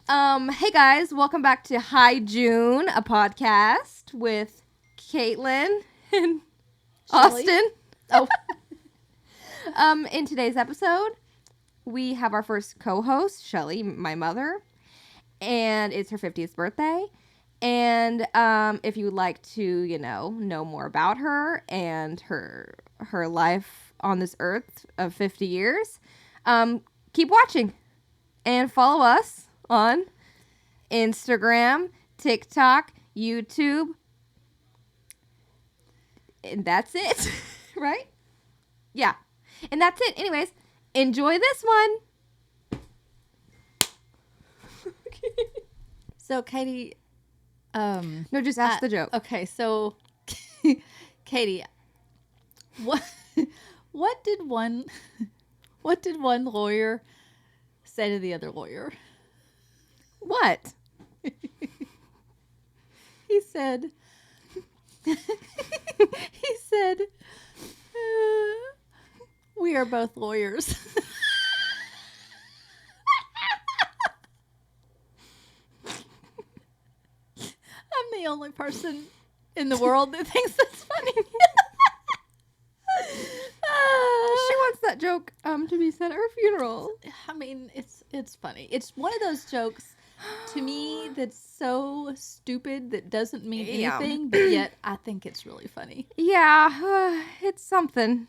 Hey guys, welcome back to Hi June, a podcast with Katelynn and Austin. Oh, In today's episode, we have our first co-host, Shelli, my mother, and it's her 50th birthday. And if you would like to, know more about her and her life on this earth of 50 years, keep watching and follow us on Instagram, TikTok, YouTube, and that's it, right? Yeah, and that's it. Anyways, enjoy this one. so Katie, No, just ask the joke. Okay, so Katie, what did one lawyer say to the other lawyer? What? He said, we are both lawyers. I'm the only person in the world that thinks that's funny. She wants that joke to be said at her funeral. I mean, it's funny. It's one of those jokes to me that's so stupid that doesn't mean anything, but yet I think it's really funny. Yeah, it's something.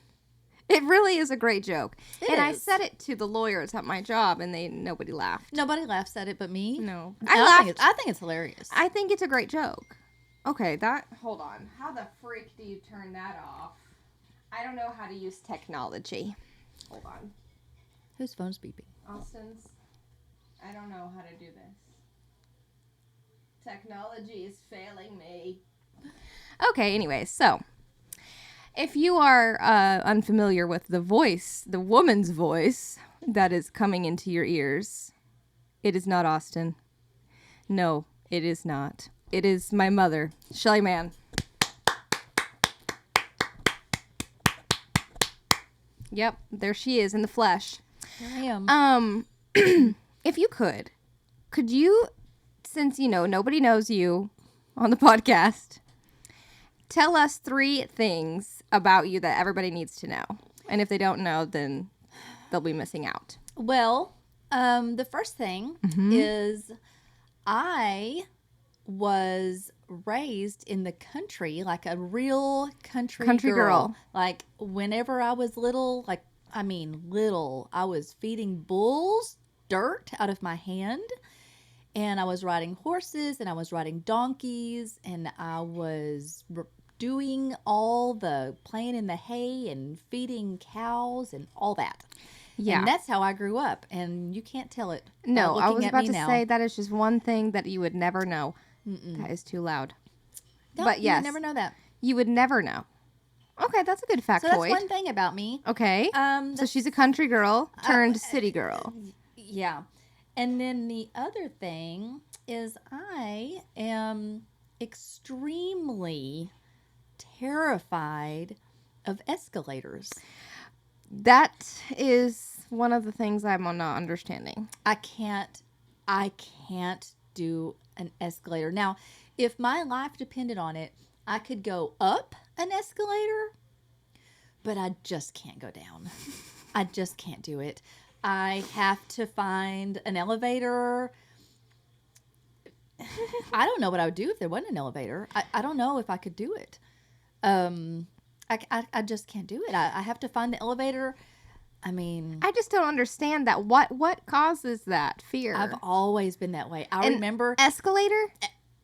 It really is a great joke. I is. said it to the lawyers at my job, and nobody laughed. Nobody laughs at it but me. No. I laughed. I think it's hilarious. I think it's a great joke. Okay, hold on. How the freak do you turn that off? I don't know how to use technology. Hold on. Whose phone's beeping? Austin's. I don't know how to do this. Technology is failing me. Okay, anyways, so if you are unfamiliar with the voice, the woman's voice that is coming into your ears, it is not Austin. No, it is not. It is my mother, Shelli Mann. Yep, there she is in the flesh. Here I am. If you could you, since nobody knows you on the podcast, tell us 3 things about you that everybody needs to know. And if they don't know, then they'll be missing out. Well, the first thing is I was raised in the country, like a real country girl. Like whenever I was little, I was feeding bulls dirt out of my hand, and I was riding horses, and I was riding donkeys, and I was doing all the playing in the hay and feeding cows and all that. Yeah. And that's how I grew up, and you can't tell it. No, I was about to say that is just one thing that you would never know. That is too loud. No, but yes, you would never know that. You would never know. Okay, that's a good factoid. So that's one thing about me. Okay. So she's a country girl turned city girl. Yeah. And then the other thing is I am extremely terrified of escalators. That is one of the things I'm not understanding. I can't do an escalator. Now, if my life depended on it, I could go up an escalator, but I just can't go down. I just can't do it. I have to find an elevator. I don't know what I would do if there wasn't an elevator. I don't know if I could do it. I just can't do it. I have to find the elevator. I mean, I just don't understand that. What causes that fear? I've always been that way. I remember escalator.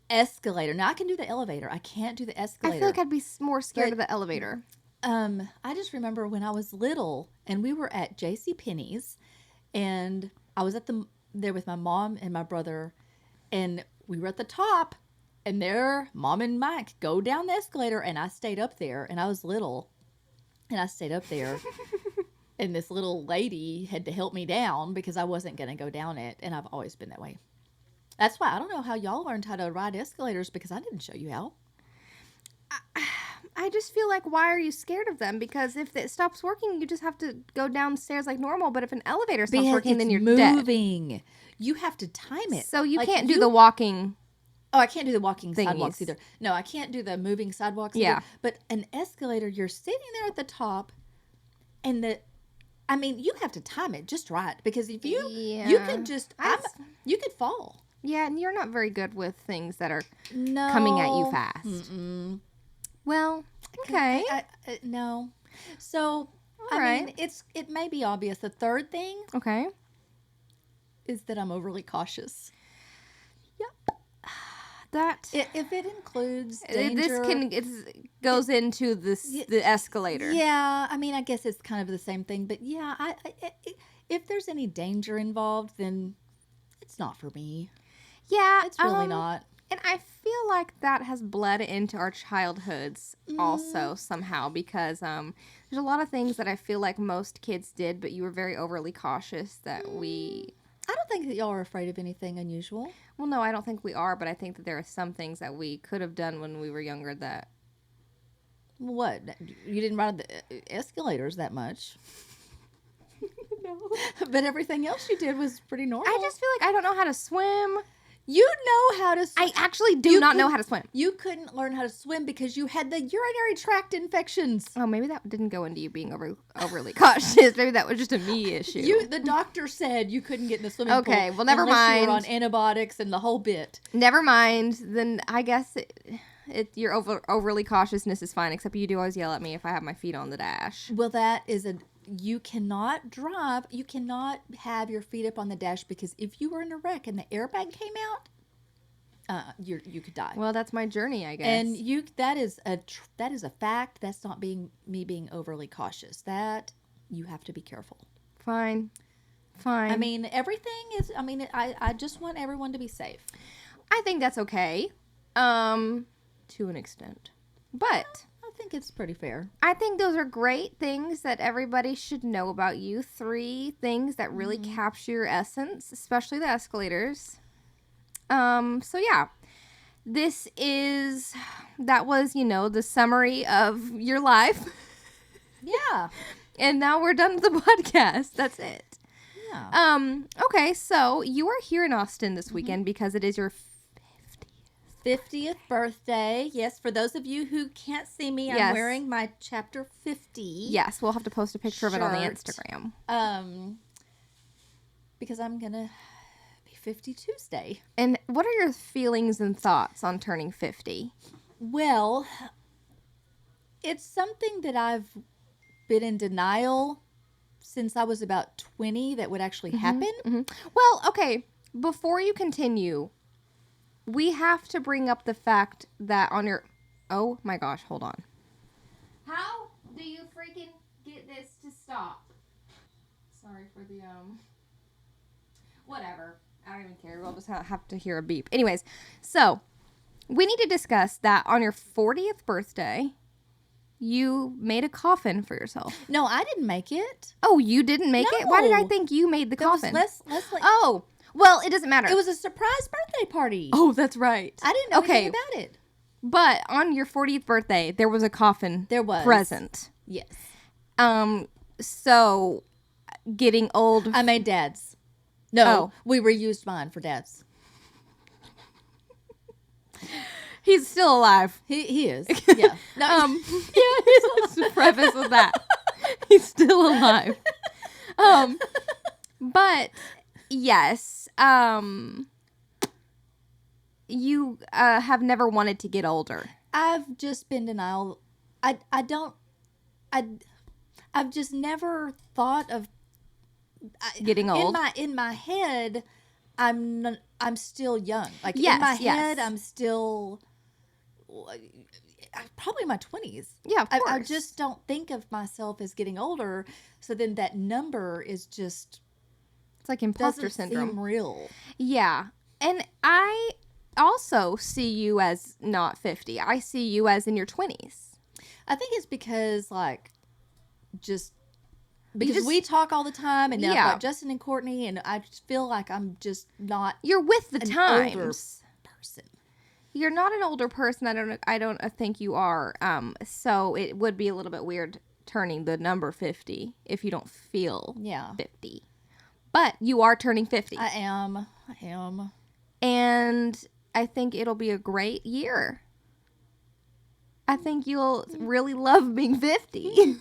Escalator. Now I can do the elevator. I can't do the escalator. I feel like I'd be more scared of the elevator. I just remember when I was little and we were at JCPenney's and I was there with my mom and my brother, and we were at the top, and there Mom and Mike go down the escalator, and I stayed up there, and I was little and I stayed up there and this little lady had to help me down because I wasn't going to go down it, and I've always been that way. That's why I don't know how y'all learned how to ride escalators, because I didn't show you how. I just feel like, why are you scared of them? Because if it stops working, you just have to go downstairs like normal. But if an elevator stops working, then you're moving. dead. you have to time it. So you can't do the walking. Oh, I can't do the walking thingies. Sidewalks either. No, I can't do the moving sidewalks Yeah. either. But an escalator, you're sitting there at the top, and you have to time it just right, because if you could just you could fall. Yeah, and you're not very good with things that are No. coming at you fast. Mm-mm. Well, okay. No. So, All right. mean, it may be obvious. The third thing, okay, is that I'm overly cautious. Yep. That if it includes danger, it goes into the escalator. Yeah, I mean, I guess it's kind of the same thing, but yeah, if there's any danger involved, then it's not for me. Yeah, it's really not. And I feel like that has bled into our childhoods also somehow, because there's a lot of things that I feel like most kids did, but you were very overly cautious that we... I don't think that y'all are afraid of anything unusual. Well, no, I don't think we are, but I think that there are some things that we could have done when we were younger that... What? You didn't ride the escalators that much. No. But everything else you did was pretty normal. I just feel like I don't know how to swim. You know how to swim. I actually do not know how to swim. You couldn't learn how to swim because you had the urinary tract infections. Oh, maybe that didn't go into you being overly cautious. Maybe that was just a me issue. The doctor said you couldn't get in the swimming pool. Okay, well, never mind. You were on antibiotics and the whole bit. Never mind. Then I guess your overly cautiousness is fine, except you do always yell at me if I have my feet on the dash. Well, that is you cannot drive. You cannot have your feet up on the dash, because if you were in a wreck and the airbag came out, you could die. Well, that's my journey, I guess. And that is a fact. That's not me being overly cautious. That you have to be careful. Fine. I mean, everything is. I mean, I just want everyone to be safe. I think that's okay, to an extent, but. I think it's pretty fair. I think those are great things that everybody should know about you. 3 things that really capture your essence, especially the escalators. So yeah, that was, the summary of your life. Yeah. And now we're done with the podcast. That's it. Yeah. Okay, so you are here in Austin this weekend because it is your 50th birthday. Yes, for those of you who can't see me, I'm wearing my chapter 50. Yes, we'll have to post a picture of it on the Instagram. Because I'm going to be 50 Tuesday. And what are your feelings and thoughts on turning 50? Well, it's something that I've been in denial since I was about 20 that would actually happen. Mm-hmm. Well, okay, before you continue, we have to bring up the fact that on your... Oh my gosh, hold on. How do you freaking get this to stop? Sorry for the, Whatever. I don't even care. We'll just have to hear a beep. Anyways, so we need to discuss that on your 40th birthday, you made a coffin for yourself. No, I didn't make it. Oh, you didn't make it? Why did I think you made the coffin? Oh, well, it doesn't matter. It was a surprise birthday party. Oh, that's right. I didn't know anything about it. But on your 40th birthday, there was a coffin present. Yes. So getting old. I made Dad's. No, we reused mine for Dad's. He's still alive. He is. Yeah. No, Let's preface with that. He's still alive. But yes, you have never wanted to get older. I've just been denial. I've just never thought of getting old. In my head, I'm still young. Like in my head, I'm still probably in my 20s. Yeah, of course. I just don't think of myself as getting older. So then that number is just... It's like imposter syndrome. Seem real. Yeah. And I also see you as not 50. I see you as in your 20s. I think it's because, we talk all the time, and now I've got Justin and Courtney, and I just feel like I'm just not... You're with the times. Older person. You're not an older person. I don't think you are. So it would be a little bit weird turning the number 50 if you don't feel 50. But you are turning 50. I am. And I think it'll be a great year. I think you'll really love being 50.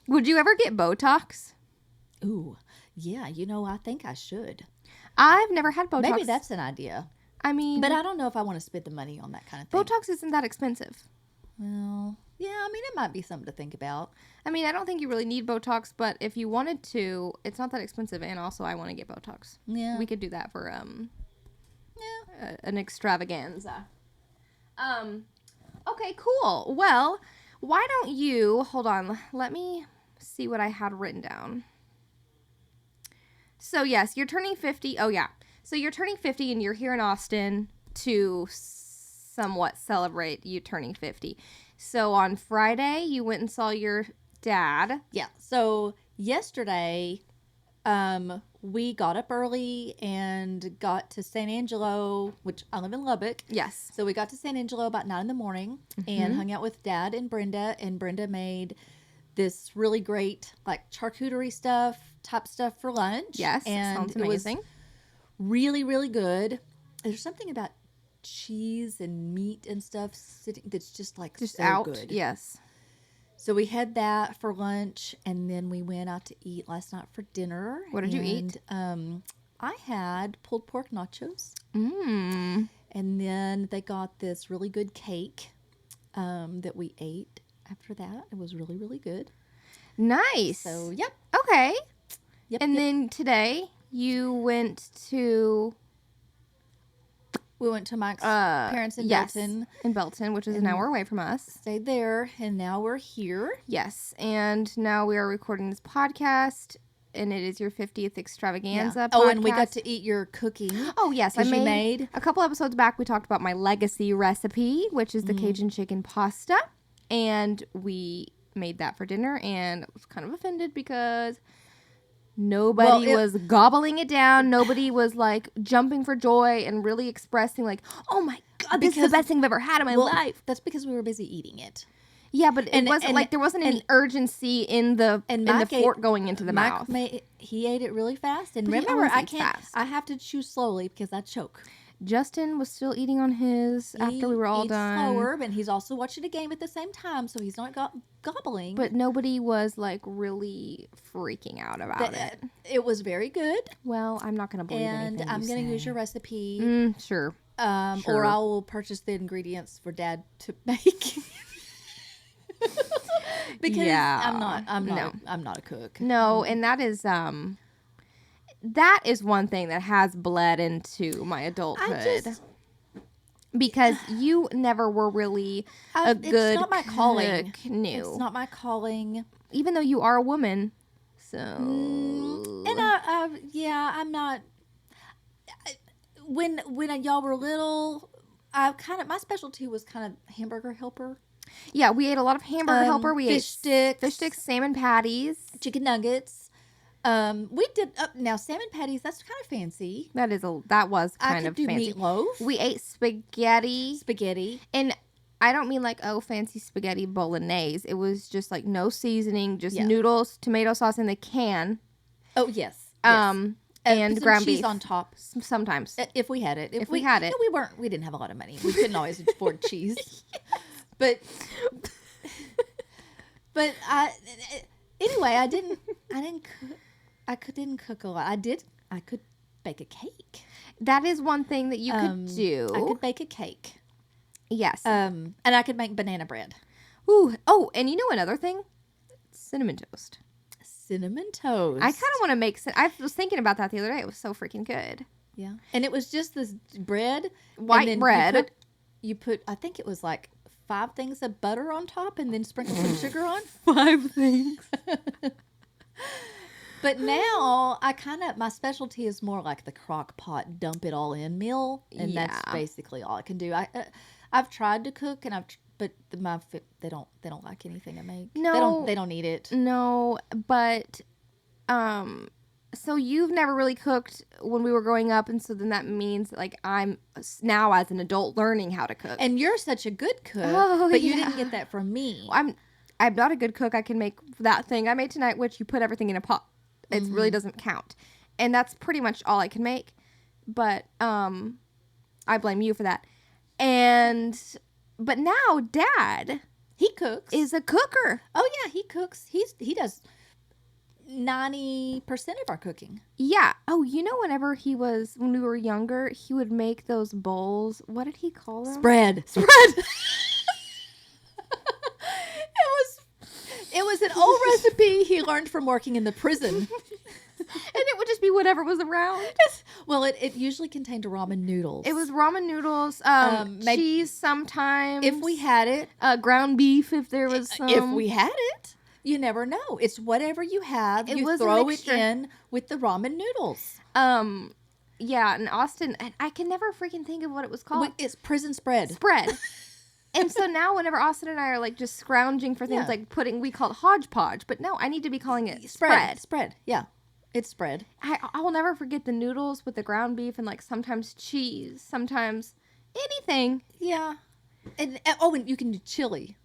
Would you ever get Botox? Ooh, yeah. I think I should. I've never had Botox. Maybe that's an idea. I mean... But I don't know if I want to spend the money on that kind of thing. Botox isn't that expensive. Well, yeah, I mean, it might be something to think about. I mean, I don't think you really need Botox, but if you wanted to, it's not that expensive. And also, I want to get Botox. Yeah. We could do that for an extravaganza. Okay, cool. Well, why don't you... Hold on. Let me see what I had written down. So, yes, you're turning 50. Oh, yeah. So, you're turning 50 and you're here in Austin to somewhat celebrate you turning 50. So, on Friday, you went and saw your dad. Yeah. So, yesterday, we got up early and got to San Angelo, which I live in Lubbock. Yes. So, we got to San Angelo about 9 in the morning and hung out with Dad and Brenda made this really great, like, charcuterie type stuff for lunch. Yes, and sounds amazing. It was really, really good. There's something about cheese and meat and stuff sitting that's just so out. Good. Yes. So we had that for lunch, and then we went out to eat last night for dinner. What did you eat? I had pulled pork nachos. And then they got this really good cake that we ate after that. It was really, really good. Nice. So, yep. Okay. Yep. And then today you went to... We went to Mike's parents in Belton. In Belton, which is an hour away from us. Stayed there, and now we're here. Yes, and now we are recording this podcast, and it is your 50th extravaganza podcast. Oh, and we got to eat your cooking. Oh, yes. You made. A couple episodes back, we talked about my legacy recipe, which is the Cajun chicken pasta, and we made that for dinner, and I was kind of offended because... Nobody was gobbling it down. Nobody was like jumping for joy and really expressing like, oh my God, this is the best thing I've ever had in my life. That's because we were busy eating it. Yeah, but it wasn't like there wasn't any urgency in the fork going into the mouth. He ate it really fast. And but remember, I have to chew slowly because I choke. Justin was still eating on his after we were all done. Slower, but he's also watching a game at the same time, so he's not gobbling. But nobody was like really freaking out about it. It was very good. Well, I'm not going to believe anything you say. And I'm going to use your recipe. Sure. Or I will purchase the ingredients for Dad to make. Because I'm not a cook. No, and that is one thing that has bled into my adulthood. Because you never were really a good It's not my calling. No. It's not my calling. Even though you are a woman. So. And I'm not. When y'all were little, my specialty was kind of hamburger helper. Yeah, we ate a lot of hamburger helper. We ate fish sticks, salmon patties, chicken nuggets. We did now salmon patties. That's kind of fancy. That was kind of fancy. Meatloaf. We ate spaghetti, and I don't mean like fancy spaghetti bolognese. It was just like no seasoning, just noodles, tomato sauce in the can. Oh yes. And ground beef on top. Sometimes, if we had it. If we had it, we didn't have a lot of money. We couldn't always afford cheese. Yes. But anyway, I didn't cook a lot. I could bake a cake. That is one thing that you could do. I could bake a cake. Yes. And I could make banana bread. Ooh. Oh, and you know another thing? Cinnamon toast. Cinnamon toast. I kind of want to make... I was thinking about that the other day. It was so freaking good. Yeah. And it was just this bread. White bread. You put, I think it was like 5 things of butter on top and then sprinkle some sugar on. 5 things. But now my specialty is more like the crock pot, dump it all in meal. And that's basically all I can do. I've tried to cook but they don't like anything I make. No. They don't eat it. No, but, so you've never really cooked when we were growing up, and so then that means like I'm now as an adult learning how to cook. And you're such a good cook, but you didn't get that from me. I'm not a good cook. I can make that thing I made tonight, which you put everything in a pot It really doesn't count. And that's pretty much all I can make. But I blame you for that. But now Dad, he cooks, is a cooker. Oh yeah, he cooks. He does 90% of our cooking. Yeah. Oh, when we were younger, he would make those bowls. What did he call them? Spread. It was an old recipe he learned from working in the prison. And it would just be whatever was around. Well, it usually contained ramen noodles. It was ramen noodles, cheese sometimes. If we had it. Ground beef if there was some. If we had it. You never know. It's whatever you have. You throw it in with the ramen noodles. Yeah, and Austin, and I can never freaking think of what it was called. It's prison spread. And so now whenever Austin and I are like just scrounging for things like we call it hodgepodge, but no, I need to be calling it spread. Spread, yeah. It's spread. I will never forget the noodles with the ground beef and like sometimes cheese, sometimes anything. Yeah. And you can do chili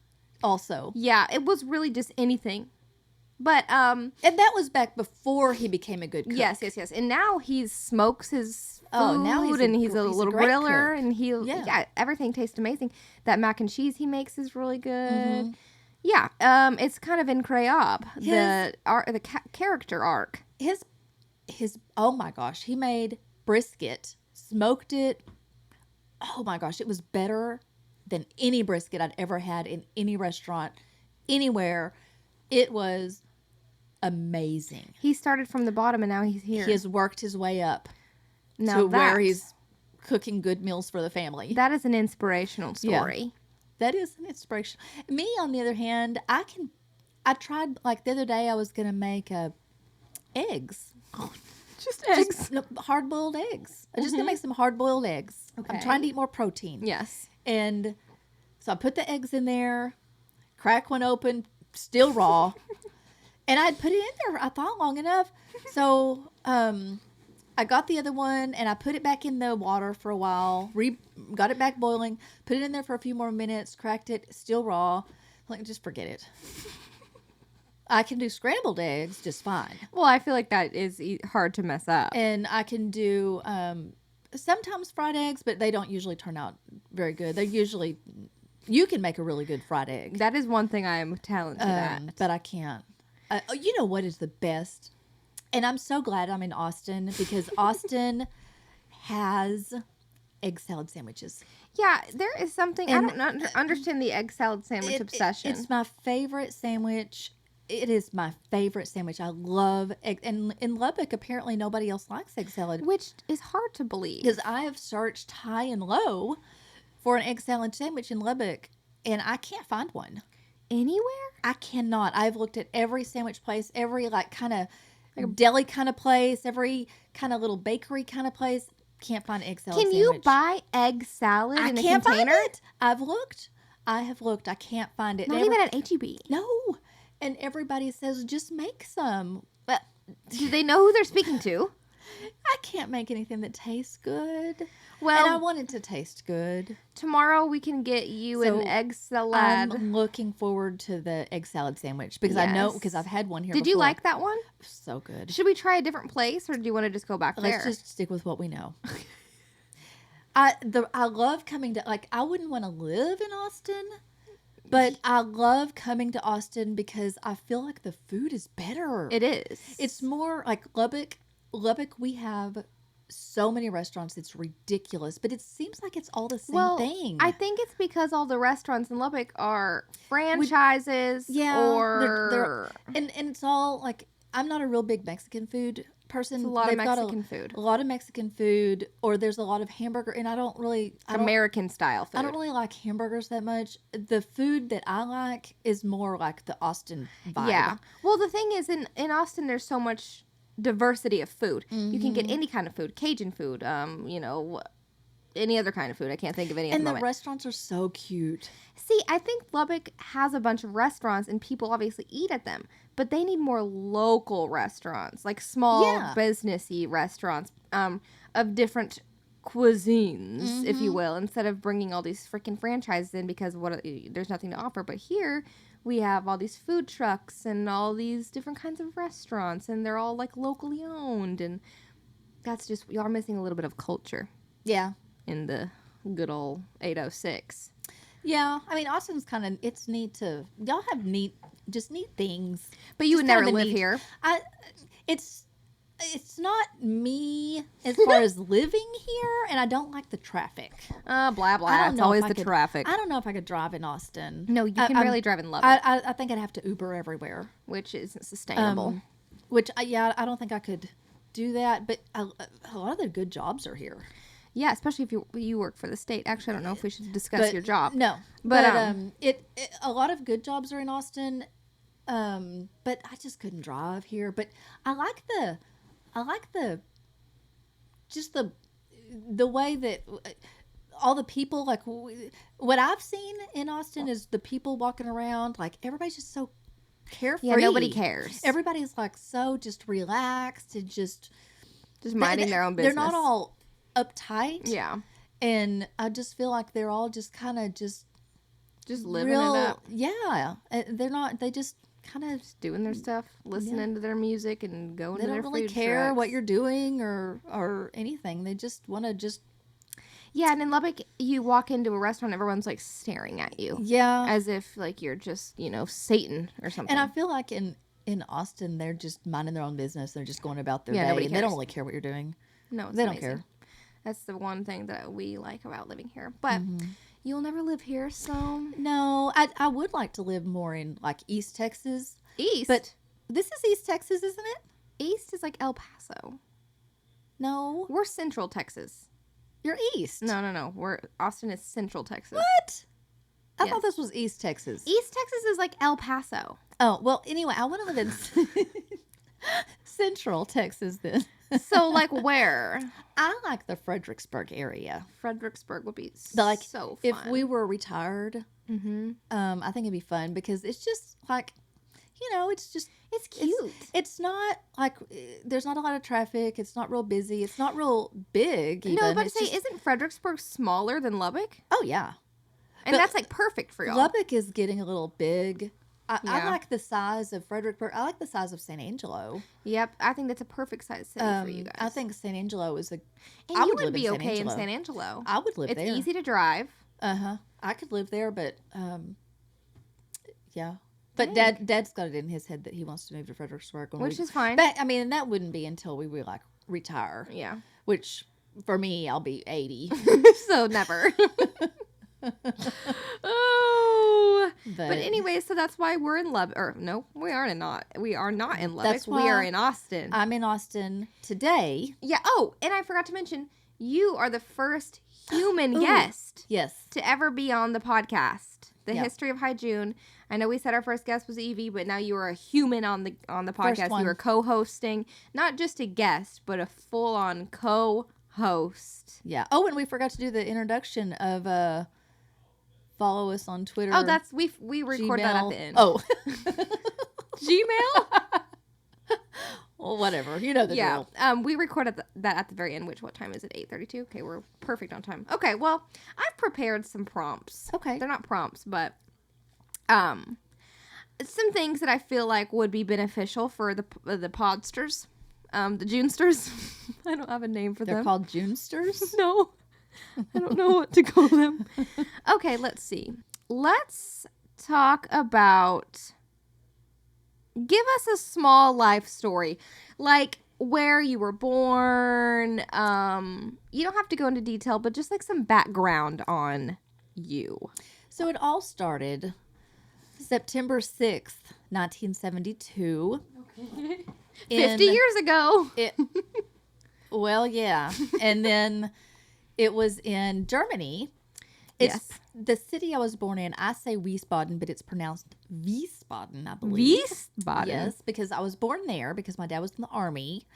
also. Yeah, it was really just anything. But and that was back before he became a good cook. Yes. And now he smokes his food, now he's a little griller, cook. and everything tastes amazing. That mac and cheese he makes is really good. Mm-hmm. Yeah, it's kind of incroyable. The character arc. His oh my gosh, he made brisket, smoked it. Oh my gosh, it was better than any brisket I'd ever had in any restaurant, anywhere. It was amazing. He started from the bottom and now he's here. He has worked his way up to where he's cooking good meals for the family. That is an inspirational story. Yeah, that is an inspiration. Me, on the other hand, I tried, like the other day I was going to make eggs. Just eggs. Hard-boiled eggs. I'm just going to make some hard-boiled eggs. Okay. I'm trying to eat more protein. Yes. And so I put the eggs in there, crack one open, still raw. And I'd put it in there, I thought, long enough. So I got the other one and I put it back in the water for a while, got it back boiling, put it in there for a few more minutes, cracked it, still raw. Like, just forget it. I can do scrambled eggs just fine. Well, I feel like that is hard to mess up. And I can do sometimes fried eggs, but they don't usually turn out very good. They're usually, you can make a really good fried egg. That is one thing I am talented at. But I can't. You know what is the best? And I'm so glad I'm in Austin because Austin has egg salad sandwiches. Yeah, there is something, I don't understand the egg salad sandwich obsession. It's my favorite sandwich. It is my favorite sandwich. I love egg. And in Lubbock, apparently nobody else likes egg salad. Which is hard to believe. Because I have searched high and low for an egg salad sandwich in Lubbock, and I can't find one. Anywhere? I cannot. I've looked at every sandwich place, every kind of deli kind of place, every kind of little bakery kind of place. Can't find egg salad sandwich. Can you buy egg salad in a container? I can't find it. I've looked. I have looked. I can't find it. Not even at H-E-B. No. And everybody says, just make some. But do they know who they're speaking to? I can't make anything that tastes good. Well, and I want it to taste good. Tomorrow we can get you an egg salad. I'm looking forward to the egg salad sandwich because I know, because I've had one here before. Did you like that one? So good. Should we try a different place or do you want to just go back there? Let's just stick with what we know. I love coming to, like, I wouldn't want to live in Austin, but I love coming to Austin because I feel like the food is better. It is. It's more like Lubbock. Lubbock, we have so many restaurants, it's ridiculous, but it seems like it's all the same thing. I think it's because all the restaurants in Lubbock are franchises. They're, and it's all like, I'm not a real big Mexican food person. It's a lot of Mexican food. A lot of Mexican food, or there's a lot of hamburger, and I don't American style food. I don't really like hamburgers that much. The food that I like is more like the Austin vibe. Yeah. Well, the thing is, in Austin, there's so much diversity of food. Mm-hmm. You can get any kind of food, Cajun food, any other kind of food. I can't think of any at the moment. And the restaurants are so cute. See, I think Lubbock has a bunch of restaurants and people obviously eat at them, but they need more local restaurants, like small businessy restaurants of different cuisines, if you will, instead of bringing all these freaking franchises in because there's nothing to offer. But here we have all these food trucks and all these different kinds of restaurants, and they're all like locally owned, and that's just, we are missing a little bit of culture. Yeah. In the good old 806. Yeah. I mean, Austin's kind of, it's neat to, y'all have neat things. But you would never live here. It's not me as far as living here, and I don't like the traffic. Blah, blah. It's always the traffic. I don't know if I could drive in Austin. No, you can barely drive in Lubbock. I think I'd have to Uber everywhere. Which isn't sustainable. I don't think I could do that, but a lot of the good jobs are here. Yeah, especially if you work for the state. Actually, I don't know if we should discuss your job. No. But a lot of good jobs are in Austin, but I just couldn't drive here. But I like the way that all the people, like, what I've seen in Austin is the people walking around, like, everybody's just so carefree. Yeah, nobody cares. Everybody's like so just relaxed and just minding their own business. They're not all uptight. Yeah. And I just feel like they're all just kind of just living it up. Yeah. They're not, they just kind of doing their stuff, listening to their music, and going to their food trucks. They don't really care what you're doing or anything. They just want to just. Yeah, and in Lubbock, you walk into a restaurant, everyone's like staring at you. Yeah. As if like you're just, Satan or something. And I feel like in Austin, they're just minding their own business. They're just going about their day. Nobody cares. They don't really care what you're doing. No, they amazing. don't care. That's the one thing that we like about living here. But you'll never live here, so. No, I would like to live more in like East Texas. East? But this is East Texas, isn't it? East is like El Paso. No. We're Central Texas. You're East. No. Austin is Central Texas. What? I thought this was East Texas. East Texas is like El Paso. Oh, well, anyway, I want to live in Central Texas then. So, like, where? I like the Fredericksburg area. Fredericksburg would be so fun. If we were retired, I think it'd be fun because it's just like, it's cute. It's not like there's not a lot of traffic. It's not real busy. It's not real big. Even. No, but isn't Fredericksburg smaller than Lubbock? Oh yeah, and that's like perfect for y'all. Lubbock is getting a little big. I like the size of Fredericksburg. I like the size of San Angelo. Yep, I think that's a perfect size city for you guys. I think San Angelo is And you would be okay in San Angelo. I would live there. It's easy to drive. I could live there, but yeah. But Dad's got it in his head that he wants to move to Fredericksburg, which is fine. But I mean, that wouldn't be until we like retire. Yeah. Which for me, I'll be 80. So never. Oh, but anyway, so that's why we're in Lubbock. Or no, we are not in Lubbock. That's why we are in Austin. I'm in Austin today. Yeah. Oh, and I forgot to mention, you are the first human guest, to ever be on the podcast. The history of High June. I know we said our first guest was Evie, but now you are a human on the podcast. You are co-hosting, not just a guest, but a full-on co-host. Yeah. Oh, and we forgot to do the introduction of follow us on Twitter. Oh, that's we recorded that at the end. Oh. Gmail? Well, whatever. You know the deal. We recorded that at the very end, what time is it? 8:32? Okay, we're perfect on time. Okay, well, I've prepared some prompts. Okay. They're not prompts, but some things that I feel like would be beneficial for the podsters, the Junesters. I don't have a name for them. They're called Junesters? No. I don't know what to call them. Okay, let's see. Let's talk about... Give us a small life story, like where you were born. You don't have to go into detail, but just like some background on you. So it all started September 6th, 1972. Okay. 50 years ago. Well, yeah. And then it was in Germany. It's the city I was born in. I say Wiesbaden, but it's pronounced Wiesbaden, I believe. Wiesbaden? Yes, because I was born there because my dad was in the army.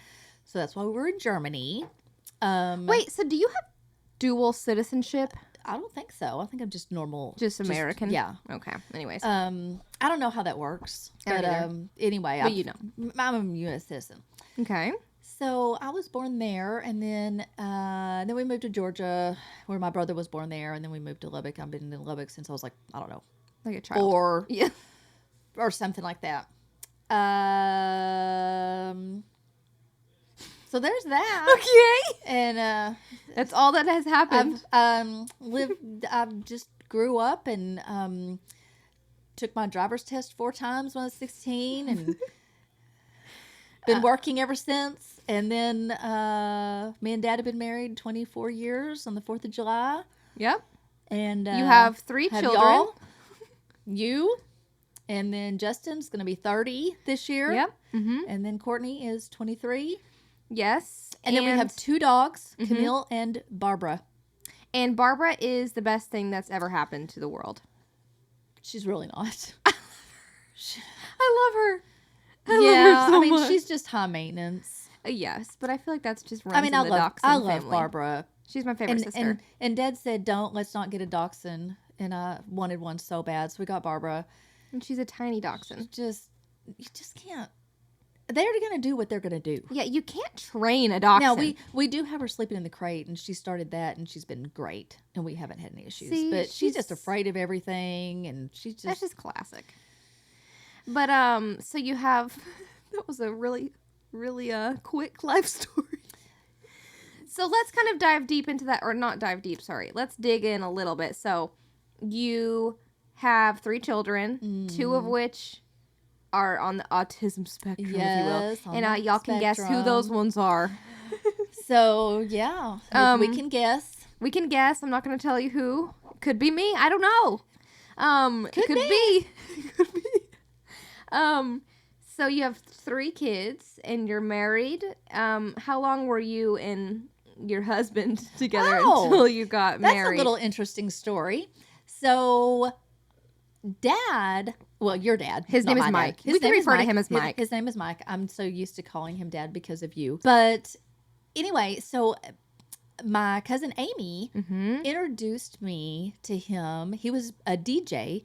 So that's why we were in Germany. Wait, so do you have dual citizenship? I don't think so. I think I'm just normal. Just American? Yeah. Okay. Anyways. I don't know how that works. But anyway. But you know. I'm a U.S. citizen. Okay. So I was born there, and then we moved to Georgia, where my brother was born there, and then we moved to Lubbock. I've been in Lubbock since I was like, I don't know, like a child. 4. Yeah. or something like that. So there's that. Okay. And that's all that has happened. I've just grew up and took my driver's test 4 times when I was 16 and been working ever since. And then me and Dad have been married 24 years on the 4th of July. Yep. And you have 3 children. Y'all, you. And then Justin's going to be 30 this year. Yep. Mm-hmm. And then Courtney is 23. Yes. And then we have 2 dogs, Camille and Barbara. And Barbara is the best thing that's ever happened to the world. She's really not. I love her. I love her so much. She's just high maintenance. Yes, but I feel like that's just runs in the Dachshund I family. love Barbara. She's my favorite sister. And Dad said, let's not get a Dachshund. And I wanted one so bad, so we got Barbara. And she's a tiny Dachshund. You just can't. They're going to do what they're going to do. Yeah, you can't train a Dachshund. Now, we do have her sleeping in the crate, and she started that, and she's been great, and we haven't had any issues. See, but she's just afraid of everything, and she's just... That's just classic. But, so you have... That was a really, really quick life story. So let's kind of dive deep into that, or not dive deep, sorry. Let's dig in a little bit. So you have 3 children, 2 of which... are on the autism spectrum, if you will. And y'all can guess who those ones are. So, yeah. We can guess. We can guess. I'm not going to tell you who. Could be me. I don't know. Could be. Could be. So you have 3 kids, and you're married. How long were you and your husband together until you got married? That's a little interesting story. So... Dad, well, your dad. His name is Mike. We can refer to him as Mike. His name is Mike. I'm so used to calling him Dad because of you. But anyway, so my cousin Amy introduced me to him. He was a DJ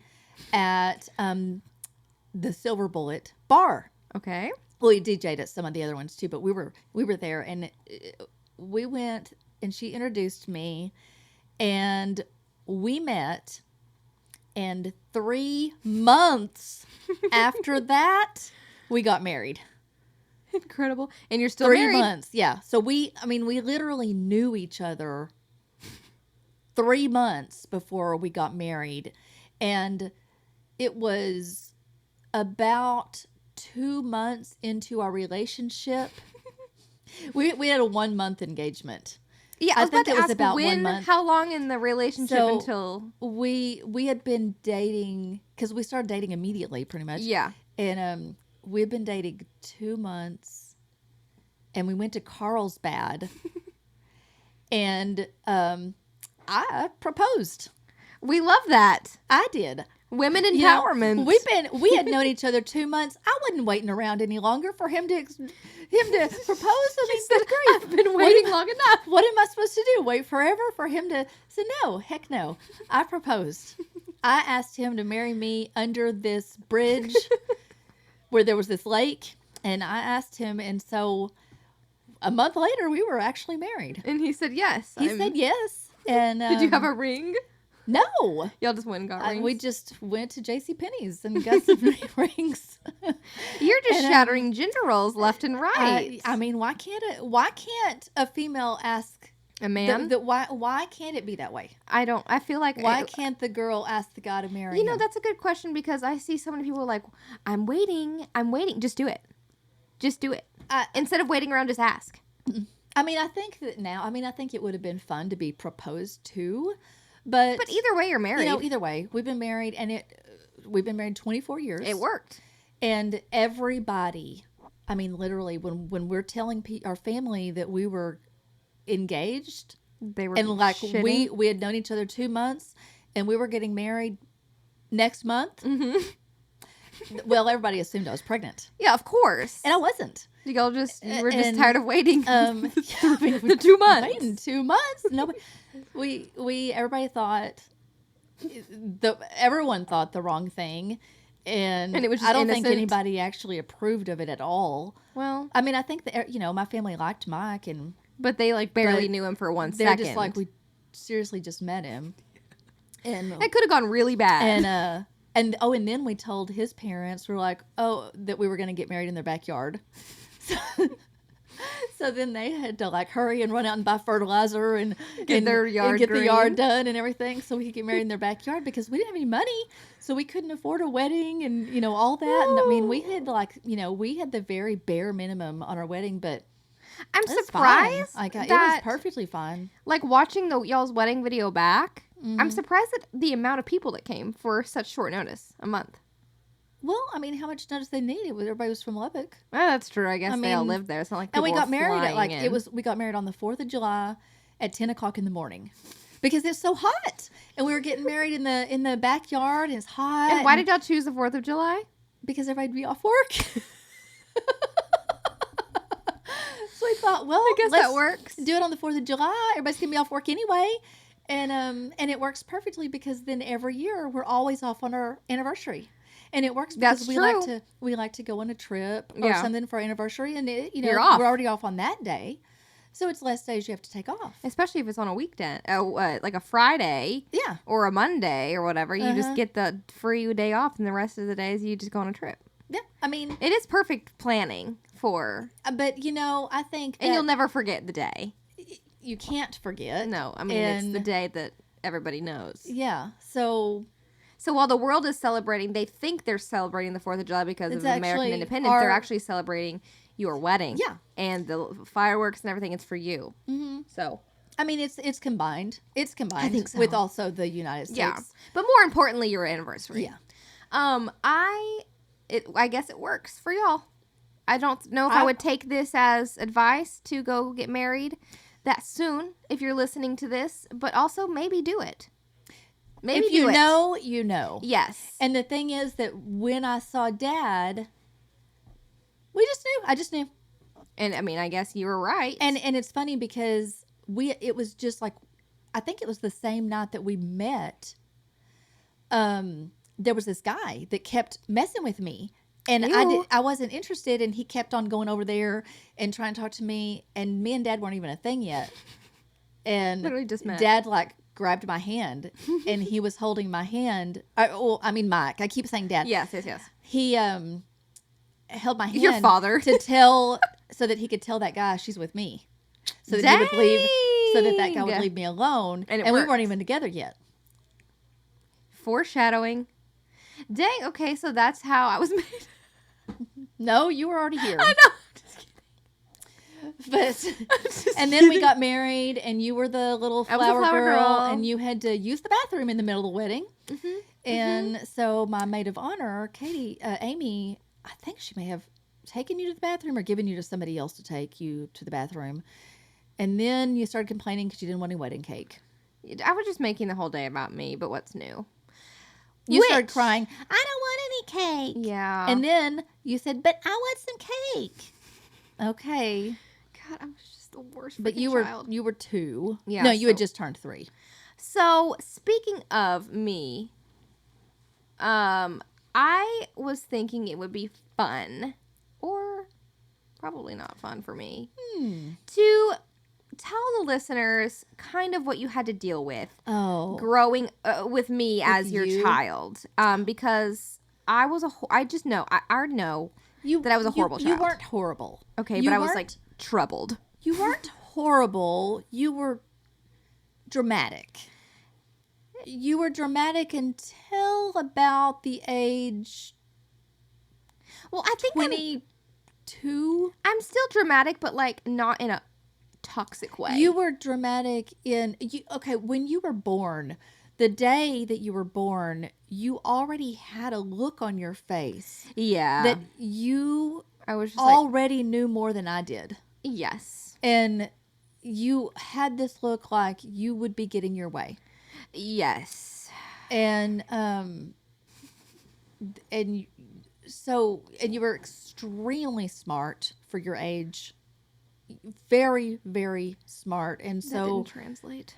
at the Silver Bullet bar. Okay. Well, he DJ'd at some of the other ones too, but we were there, and we went, and she introduced me, and we met. And 3 months after that, we got married. Incredible. And you're still 3 married? 3 months, yeah. So we literally knew each other 3 months before we got married. And it was about 2 months into our relationship. we had a 1-month engagement. Yeah, I think it was about 1 month. How long in the relationship until we had been dating, because we started dating immediately, pretty much. Yeah, and we've been dating 2 months, and we went to Carlsbad, and I proposed. We love that. I did. Women empowerment. We had known each other 2 months. I wasn't waiting around any longer for him to propose to me. Said, I've been waiting long enough. What am I supposed to do? Wait forever for him to say no? Heck no. I proposed. I asked him to marry me under this bridge where there was this lake, and I asked him, and so a month later we were actually married. And he said yes. He said yes. And did you have a ring? No. Y'all just went and got rings? We just went to JCPenney's and got some rings. You're just shattering gender roles left and right. I mean, why can't a female ask a man? Why can't it be that way? I feel like... Why can't the girl ask the guy to marry him? That's a good question, because I see so many people like, I'm waiting. Just do it. Just do it. Instead of waiting around, just ask. I mean, I think it would have been fun to be proposed to. But either way, you're married. Either way, we've been married, and we've been married 24 years. It worked. And everybody, I mean, literally, when we're telling our family that we were engaged, they were shitting. we had known each other 2 months, and we were getting married next month. Mm-hmm. Well, everybody assumed I was pregnant. Yeah, of course. And I wasn't. You were just tired of waiting. The 2 months. Waiting 2 months. Nobody. Everybody thought, everyone thought the wrong thing, and it was just I don't innocent. think anybody actually approved of it at all. Well, I mean, I think that my family liked Mike, but they barely knew him for 1 second. They're just like, we seriously just met him, and it could have gone really bad. And And then we told his parents, we're like, that we were going to get married in their backyard. So then they had to like hurry and run out and buy fertilizer and get their yard and get green. the yard done and everything, so we could get married in their backyard because we didn't have any money, so we couldn't afford a wedding and all that. And I mean, we had we had the very bare minimum on our wedding, but I'm surprised like it that, was perfectly fine. Like watching y'all's wedding video back, I'm surprised at the amount of people that came for such short notice, a month. Well, I mean, how much notice they needed? Everybody was from Lubbock. Well, that's true. I guess they all lived there. It's not like people and we got married at we got married on the 4th of July at 10 o'clock in the morning because it's so hot, and we were getting married in the backyard, and it's hot. And why did y'all choose the 4th of July? Because everybody'd be off work. So we thought, well, I guess let's that works. do it on the 4th of July. Everybody's gonna be off work anyway, and it works perfectly because then every year we're always off on our anniversary. And it works because we like to go on a trip or something for our anniversary, and You're off. We're already off on that day, so it's less days you have to take off. Especially if it's on a weekend, like a Friday, or a Monday or whatever. You just get the free day off, and the rest of the days you just go on a trip. Yeah, I mean, it is perfect planning for. But I think, and you'll never forget the day. You can't forget. No, I mean it's the day that everybody knows. Yeah, So while the world is celebrating, they think they're celebrating the 4th of July because of American independence. They're actually celebrating your wedding. Yeah. And the fireworks and everything. It's for you. Mm-hmm. So. I mean, it's combined. It's combined I think so. With also the United States. Yeah. But more importantly, your anniversary. Yeah. I guess it works for y'all. I don't know if I would take this as advice to go get married that soon if you're listening to this, but also maybe do it. Maybe if you know, you know. Yes. And the thing is that when I saw Dad, we just knew. I just knew. And I mean, I guess you were right. And it's funny because it was just like, I think it was the same night that we met. There was this guy that kept messing with me, and I wasn't interested, and he kept on going over there and trying to talk to me, and me and Dad weren't even a thing yet. And literally just met. Dad grabbed my hand, and he was holding my hand. Mike. I keep saying Dad. Yes. He held my hand. Your father. So that he could tell that guy she's with me, so that he would leave, so that guy would leave me alone, and we weren't even together yet. Foreshadowing. Dang. Okay, so that's how I was made. No, you were already here. I know. But and then we got married, and you were the little flower girl, and you had to use the bathroom in the middle of the wedding. Mm-hmm. And so my maid of honor, Amy, I think she may have taken you to the bathroom or given you to somebody else to take you to the bathroom. And then you started complaining because you didn't want any wedding cake. I was just making the whole day about me, but what's new? You started crying, I don't want any cake. Yeah. And then you said, but I want some cake. Okay. God, I was just the worst. But you child. were 2. Yeah. No, you had just turned 3. So speaking of me, I was thinking it would be fun, or probably not fun for me, to tell the listeners kind of what you had to deal with growing with me as your child, because I was I already know that I was a horrible child. You weren't horrible. Okay, but I was like troubled. You weren't horrible. You were dramatic. You were dramatic until about the age. Well, I think 22. I'm still dramatic, but like not in a toxic way. You were dramatic when you were born. The day that you were born, you already had a look on your face. Yeah. That you I was just already knew more than I did. Yes. And you had this look like you would be getting your way. Yes. And you were extremely smart for your age. Very, very smart. And so that didn't translate.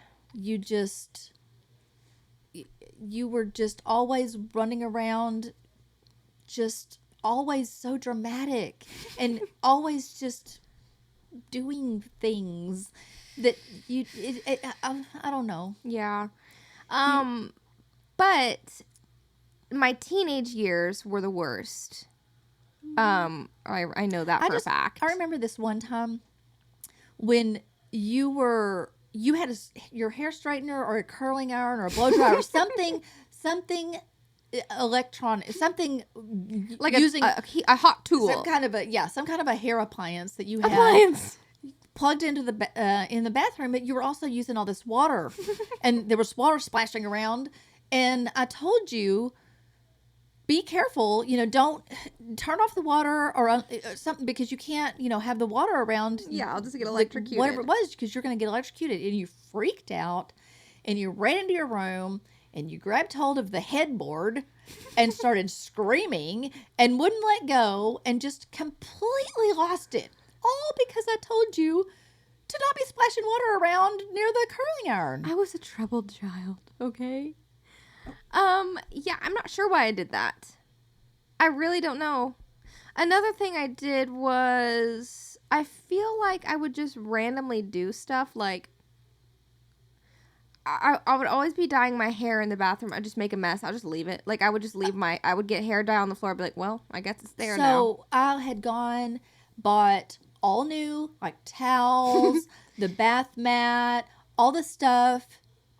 You were just always running around, just always so dramatic and always just doing things that I don't know. Yeah. But my teenage years were the worst. I know that for a fact. I remember this one time when you had your hair straightener or a curling iron or a blow dryer or something electronic, something like using a hot tool, some kind of a hair appliance that you had plugged into in the bathroom, but you were also using all this water, and there was water splashing around, and I told you, be careful, don't turn off the water or something, because you can't, have the water around. Yeah, I'll just get electrocuted. Whatever it was, because you're going to get electrocuted. And you freaked out, and you ran into your room, and you grabbed hold of the headboard and started screaming and wouldn't let go and just completely lost it. All because I told you to not be splashing water around near the curling iron. I was a troubled child, okay? Yeah, I'm not sure why I did that. I really don't know. Another thing I did was, I feel like I would just randomly do stuff like, I would always be dyeing my hair in the bathroom. I'd just make a mess. I'll just leave it. Like, I would just leave I would get hair dye on the floor. I'd be like, well, I guess it's there now. So I had bought all new, like, towels, the bath mat, all the stuff.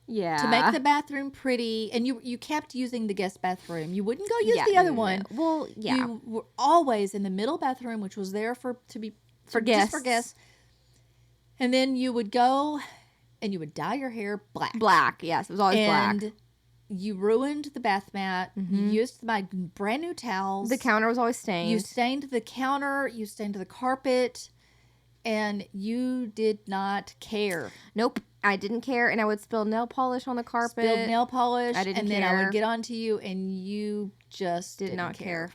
Yeah. To make the bathroom pretty. And you kept using the guest bathroom. You wouldn't go use the other one. Well, yeah. You were always in the middle bathroom, which was there for guests. Just for guests. And then you would go and you would dye your hair black. Black, yes. It was always black. And you ruined the bath mat. Mm-hmm. You used my brand new towels. The counter was always stained. You stained the counter. You stained the carpet. And you did not care. Nope. I didn't care. And I would spill nail polish on the carpet. Spilled nail polish. I didn't care. And then I would get onto you and you just did not care.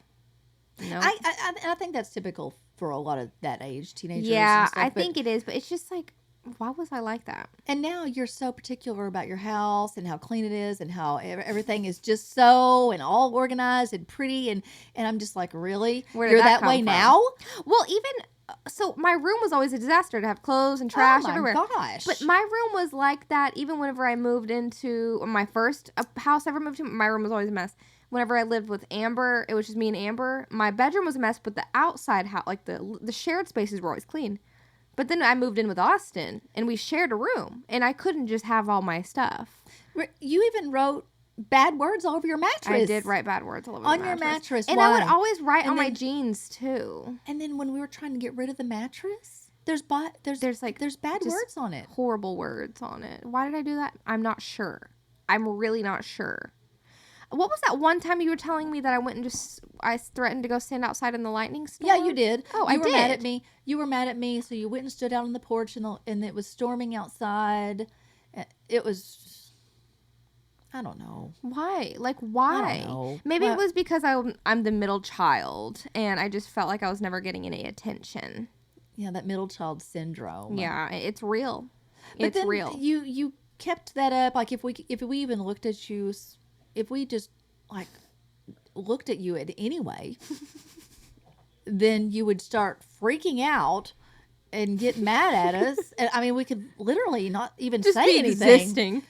No. I think that's typical for a lot of that age, teenagers. Yeah, and stuff, I think it is. But it's just like, why was I like that? And now you're so particular about your house and how clean it is and how everything is just so and all organized and pretty. And I'm just like, really? You're that way now? Well, even... So my room was always a disaster to have clothes and trash everywhere. Oh my gosh. But my room was like that even whenever I moved into my first house I ever moved to. My room was always a mess. Whenever I lived with Amber, it was just me and Amber. My bedroom was a mess, but the outside house, like the shared spaces were always clean. But then I moved in with Austin and we shared a room and I couldn't just have all my stuff. You even wrote bad words all over your mattress. I did write bad words all over on your mattress. And I would always write on my jeans too. And then when we were trying to get rid of the mattress, there's bad words on it. Horrible words on it. Why did I do that? I'm not sure. I'm really not sure. What was that one time you were telling me that I went and I threatened to go stand outside in the lightning storm? Yeah, you did. Oh, I did. You were mad at me. You were mad at me, so you went and stood out on the porch and it was storming outside. It was... I don't know. Why? Like, why? I don't know. Maybe it was because I'm the middle child, and I just felt like I was never getting any attention. Yeah, that middle child syndrome. Yeah, it's real. It's real. You kept that up. Like, if we even looked at you, if we just, like, looked at you anyway, then you would start freaking out and get mad at us. And, I mean, we could literally not even just say anything. Existing.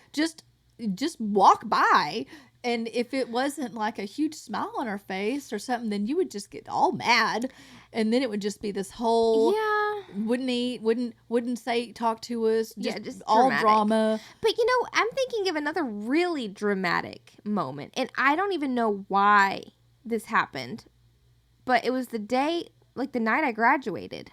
Just walk by, and if it wasn't like a huge smile on her face or something, then you would just get all mad, and then it would just be this whole wouldn't eat, wouldn't talk to us, just all dramatic. Drama. But I'm thinking of another really dramatic moment, and I don't even know why this happened, but it was the night I graduated.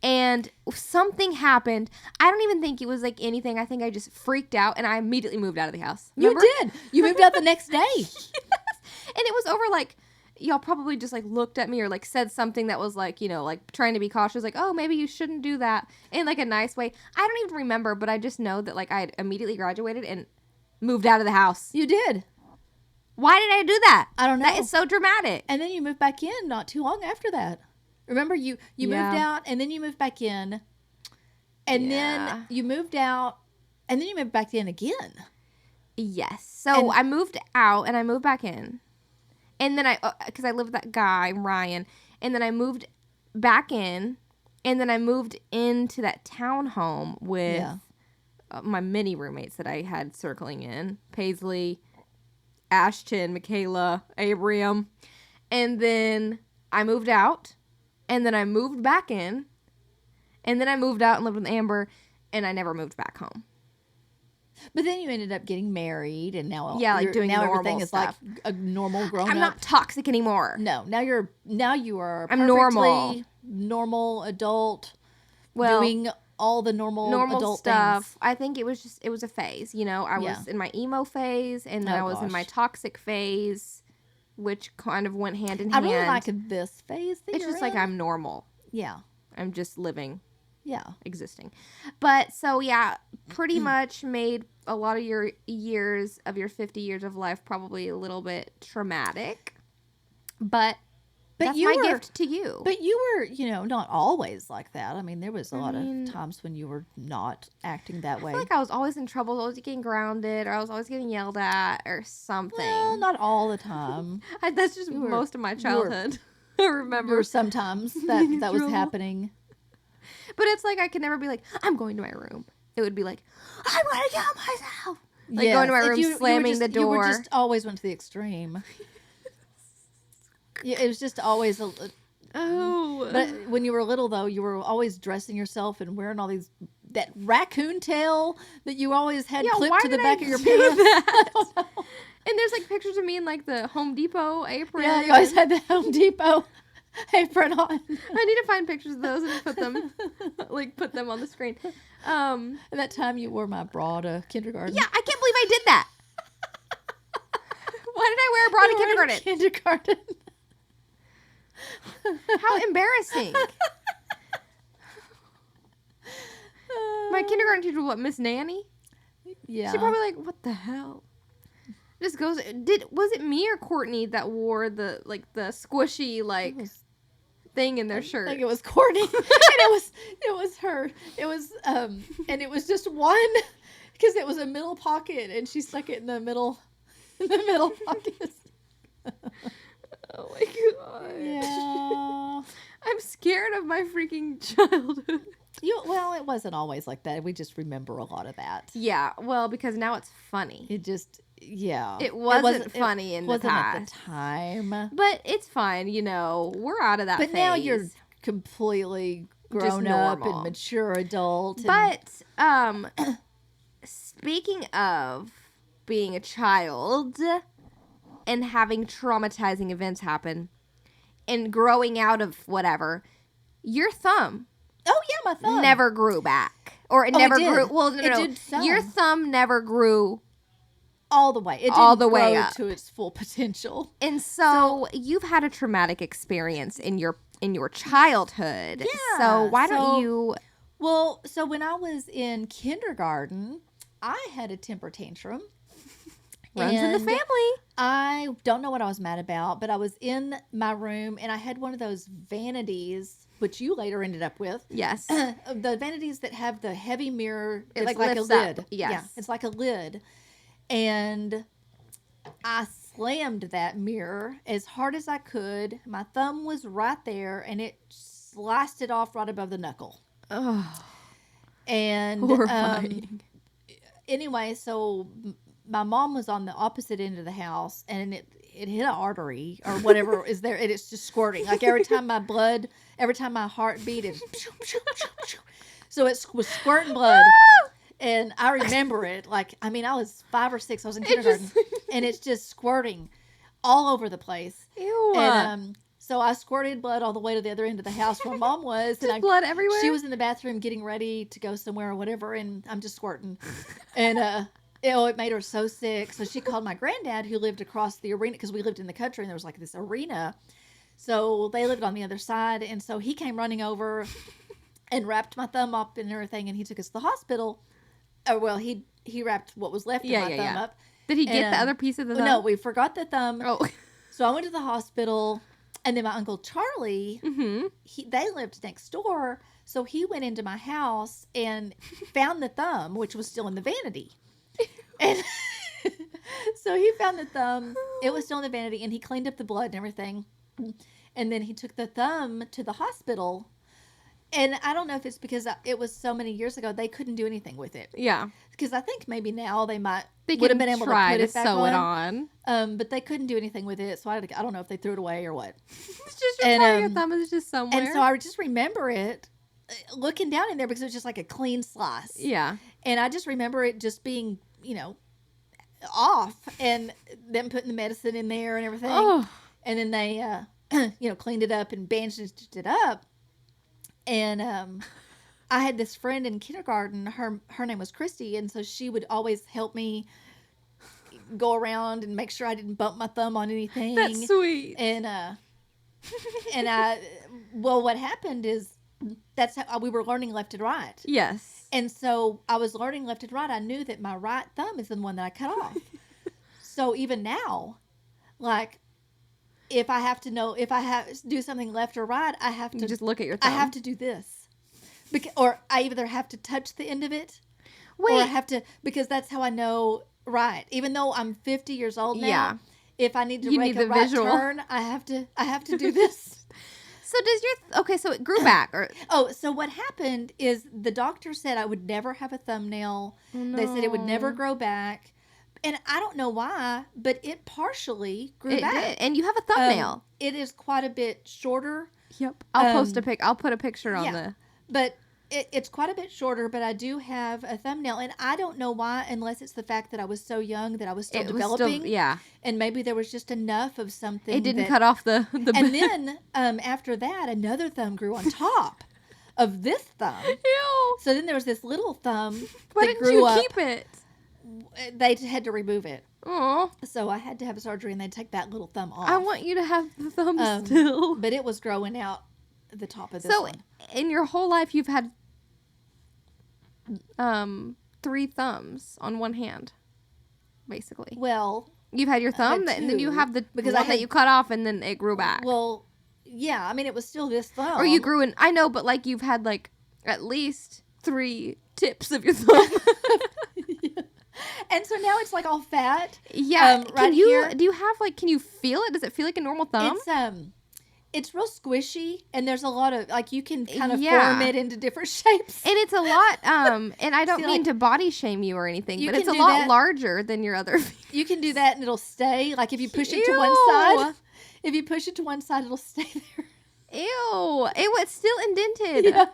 And something happened. I don't even think it was like anything. I think I just freaked out and I immediately moved out of the house. Remember? You did. You moved out the next day. Yes. And it was over like, y'all probably just like looked at me or like said something that was like, like trying to be cautious. Like, oh, maybe you shouldn't do that in like a nice way. I don't even remember, but I just know that like I had immediately graduated and moved out of the house. You did. Why did I do that? I don't know. That is so dramatic. And then you moved back in not too long after that. Remember, you moved out, and then you moved back in, and then you moved out, and then you moved back in again. Yes. So I moved out, and I moved back in. And then because I lived with that guy, Ryan, and then I moved back in, and then I moved into that townhome with my mini roommates that I had circling in, Paisley, Ashton, Michaela, Abraham. And then I moved out. And then I moved back in. And then I moved out and lived with Amber. And I never moved back home. But then you ended up getting married, and now doing now normal everything stuff. is like a normal grown up. I'm not toxic anymore. No, now you are. I'm normal adult. Well, doing all the normal adult stuff. things. I think it was a phase. You know, I was in my emo phase, and then I was in my toxic phase, which kind of went hand in hand. I really like this phase. It's just like I'm normal. Yeah, I'm just living. Yeah, existing. But so yeah, pretty much made a lot of your years of your 50 years of life probably a little bit traumatic. But that's my gift to you. But you were, not always like that. I mean, there was a lot of times when you were not acting that way. I feel like I was always in trouble, always getting grounded, or I was always getting yelled at or something. Well, not all the time. That's just most of my childhood. I remember sometimes that was happening. But it's like I could never be like, I'm going to my room. It would be like, I want to kill myself. Like going to my room, slamming the door. You just always went to the extreme. Yeah, it was just always But when you were little, though, you were always dressing yourself and wearing all that raccoon tail that you always had clipped to the back of your pants. And there's like pictures of me in like the Home Depot apron. Yeah, you always had the Home Depot apron on. I need to find pictures of those and put them on the screen. And that time you wore my bra to kindergarten. Yeah, I can't believe I did that. Why did I wear a bra to kindergarten? How embarrassing. My kindergarten teacher was what, Miss Nanny? Yeah. She probably like, what the hell? Was it me or Courtney that wore the squishy thing in their shirt? I think it was Courtney. And it was her. It was and it was just one because it was a middle pocket and she stuck it in the middle pocket. Oh my god. Yeah. I'm scared of my freaking childhood. Well, it wasn't always like that. We just remember a lot of that. Yeah, well, because now it's funny. It wasn't funny in the past. At the time. But it's fine, We're out of that phase. But now you're completely grown up and mature adult. But speaking of being a child and having traumatizing events happen and growing out of whatever, your thumb. Oh, yeah, my thumb. Never grew back. Or it never grew. Well, no. Did some. Your thumb never grew all the way. It didn't all the way grow up to its full potential. And so you've had a traumatic experience in your childhood. Yeah. So why don't you? Well, so when I was in kindergarten, I had a temper tantrum. Runs in the family. I don't know what I was mad about, but I was in my room and I had one of those vanities, which you later ended up with. Yes. The vanities that have the heavy mirror. It like lifts a lid. up. Yes. Yeah, it's like a lid. And I slammed that mirror as hard as I could. My thumb was right there and it sliced it off right above the knuckle. Oh. And horrifying. Anyway, so my mom was on the opposite end of the house and it hit an artery or whatever is there, and it's just squirting. Like every time my heart beat, it so it was squirting blood. And I remember it, I was 5 or 6, I was in kindergarten, and it's just squirting all over the place. Ew. And so I squirted blood all the way to the other end of the house where Mom was. Just blood everywhere? She was in the bathroom getting ready to go somewhere or whatever, and I'm just squirting. And it made her so sick. So she called my granddad, who lived across the arena, because we lived in the country, and there was this arena. So they lived on the other side, and so he came running over and wrapped my thumb up and everything, and he took us to the hospital. Well, he wrapped what was left of my thumb up. Did he get the other piece of the thumb? No, we forgot the thumb. Oh. So I went to the hospital, and then my Uncle Charlie, they lived next door, so he went into my house and found the thumb, which was still in the vanity. And so he found the thumb. It was still in the vanity, and he cleaned up the blood and everything. And then he took the thumb to the hospital. And I don't know if it's because it was so many years ago, they couldn't do anything with it. Yeah. Because I think maybe now they would can have been able to try put to it back sew it on. on. But they couldn't do anything with it. So I don't know if they threw it away or what. It's just your thumb is just somewhere. And so I just remember it looking down in there because it was just like a clean slice. Yeah. And I just remember it just being, off and them putting the medicine in there and everything. Oh. And then they, cleaned it up and bandaged it up. And I had this friend in kindergarten. Her name was Christy. And so she would always help me go around and make sure I didn't bump my thumb on anything. That's sweet. And what happened is that's how we were learning left and right. Yes. And so I was learning left and right. I knew that my right thumb is the one that I cut off. So even now, like, if I have to do something left or right, I have to you just look at your thumb. I have to do this. Or I either have to touch the end of it. Wait. Or I have to, because that's how I know right. Even though I'm 50 years old now. Yeah. If I need to make a right turn, I have to do this. So so it grew back or so what happened is the doctor said I would never have a thumbnail. No. They said it would never grow back. And I don't know why, but it partially grew back. Did. And you have a thumbnail. It is quite a bit shorter. Yep. I'll put a picture on the. But it's quite a bit shorter, but I do have a thumbnail. And I don't know why, unless it's the fact that I was so young that I was still developing. Yeah. And maybe there was just enough of something. It didn't cut off the And then after that, another thumb grew on top of this thumb. Ew. So then there was this little thumb Why that didn't grew you up. keep it? They had to remove it. Aw. So I had to have surgery and they'd take that little thumb off. I want you to have the thumb still. But it was growing out the top of this so one. In your whole life, you've had 3 thumbs on one hand, basically. Well, you've had your thumb, and then you have the one that you cut off, and then it grew back. Well, yeah. I mean, it was still this thumb. Or you grew in. I know, but like you've had like at least 3 tips of your thumb. Yeah. And so now it's like all fat. Yeah. Right here. Do you have like? Can you feel it? Does it feel like a normal thumb? It's real squishy, and there's a lot of, like, you can kind of form it into different shapes. And it's a lot, and I don't mean to body shame you or anything, but it's a lot larger than your other fingers. You can do that, and it'll stay. Like, if you push it to one side, it'll stay there. Ew. It's still indented. Yeah.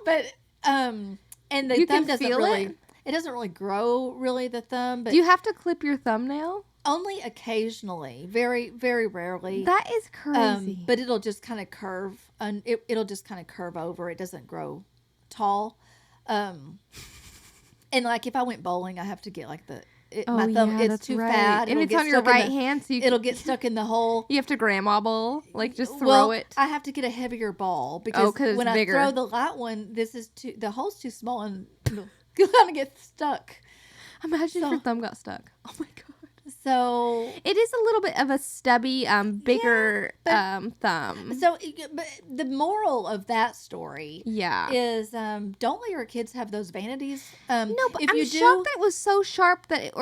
But, and the thumb doesn't really... It doesn't really grow, really, the thumb. But do you have to clip your thumbnail? Only occasionally, very, very rarely. That is crazy. But it'll just kind of curve. It'll just kind of curve over. It doesn't grow tall. And like if I went bowling, I have to get like my thumb. It's too fat, and it's on your right hand, so it'll get stuck in the hole. You have to grandma bowl, like just throw it. I have to get a heavier ball because when I throw the light one, the hole's too small and it'll kind of get stuck. Imagine if your thumb got stuck. Oh my god. So it is a little bit of a stubby, bigger thumb. So, but the moral of that story, is don't let your kids have those vanities. No, but I'm shocked that it was so sharp It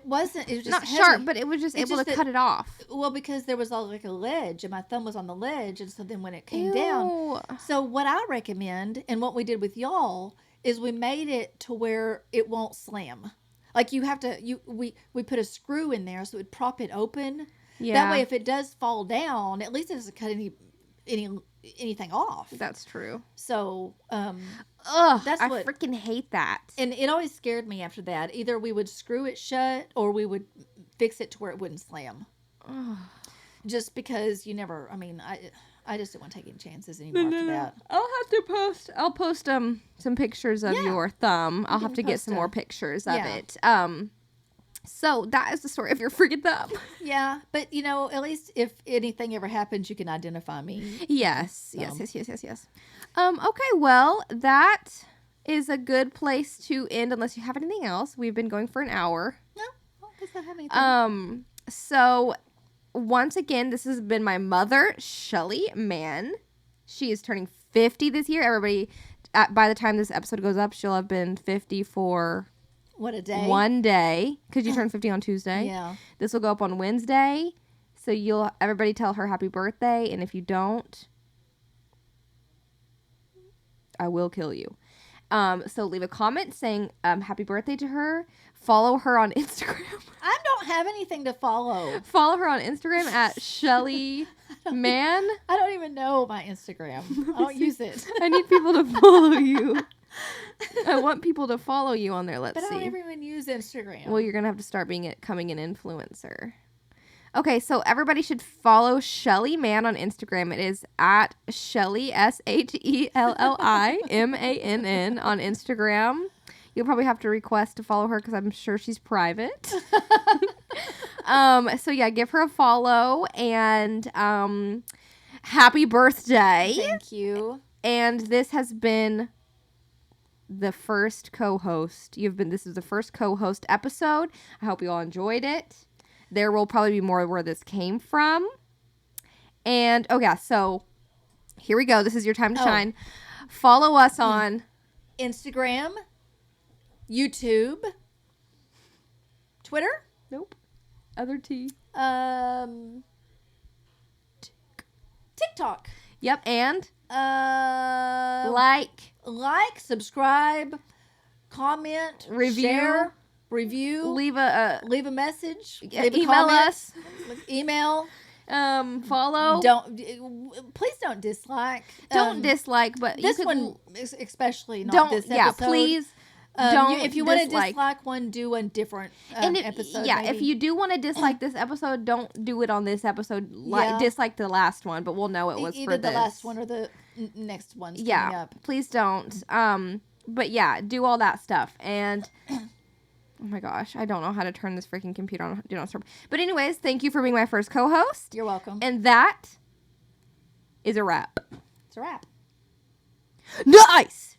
wasn't. It was just not heavy. sharp, but it was just able to cut it off. Well, because there was like a ledge, and my thumb was on the ledge, and so then when it came down, so what I recommend, and what we did with y'all, is we made it to where it won't slam. Like you have to, we put a screw in there so it would prop it open. Yeah. That way, if it does fall down, at least it doesn't cut anything off. That's true. So, I freaking hate that. And it always scared me after that. Either we would screw it shut or we would fix it to where it wouldn't slam. Just because I just didn't want to take any chances anymore after that. I'll post some pictures of your thumb. I'll have to get some more pictures of it. So that is the story of your freaking thumb. Yeah, but at least if anything ever happens, you can identify me. Yes. Okay, well, that is a good place to end unless you have anything else. We've been going for an hour. No, I don't guess I have anything. So once again, this has been my mother, Shelli Mann. She is turning 50 this year. Everybody, by the time this episode goes up, she'll have been 50 for... What a day. One day. Because you turn 50 on Tuesday. Yeah. This will go up on Wednesday. So everybody tell her happy birthday. And if you don't, I will kill you. So leave a comment saying happy birthday to her. Follow her on Instagram. I don't have anything to follow. Follow her on Instagram at Shelli Mann. I don't even know my Instagram. I don't use it. I need people to follow you. I want people to follow you on there. Let's see. But I don't even use Instagram. Well, you're going to have to start becoming an influencer. Okay, so everybody should follow Shelli Mann on Instagram. It is at Shelli, SHELLI MANN on Instagram. You'll probably have to request to follow her because I'm sure she's private. So yeah, give her a follow and happy birthday. Thank you. And this has been the first co-host. This is the first co-host episode. I hope you all enjoyed it. There will probably be more where this came from. And oh yeah, so here we go. This is your time to shine. Follow us on Instagram, YouTube, Twitter. Nope. Other T. TikTok. Yep, and like, subscribe, comment, review, share, review, leave a message, leave a email comment, us, email, follow. Please don't dislike. Don't dislike, but this one especially not this episode. Yeah, please. Don't if you want to dislike one, do a different episode. Yeah, maybe. if you do want to dislike this episode, don't do it on this episode. Dislike the last one, but we'll know it was either for this. the last one or the next one. Yeah, up. Please don't. But yeah, do all that stuff. And oh my gosh, I don't know how to turn this freaking computer on. Do not disturb. But anyways, thank you for being my first co-host. You're welcome. And that is a wrap. It's a wrap. Nice.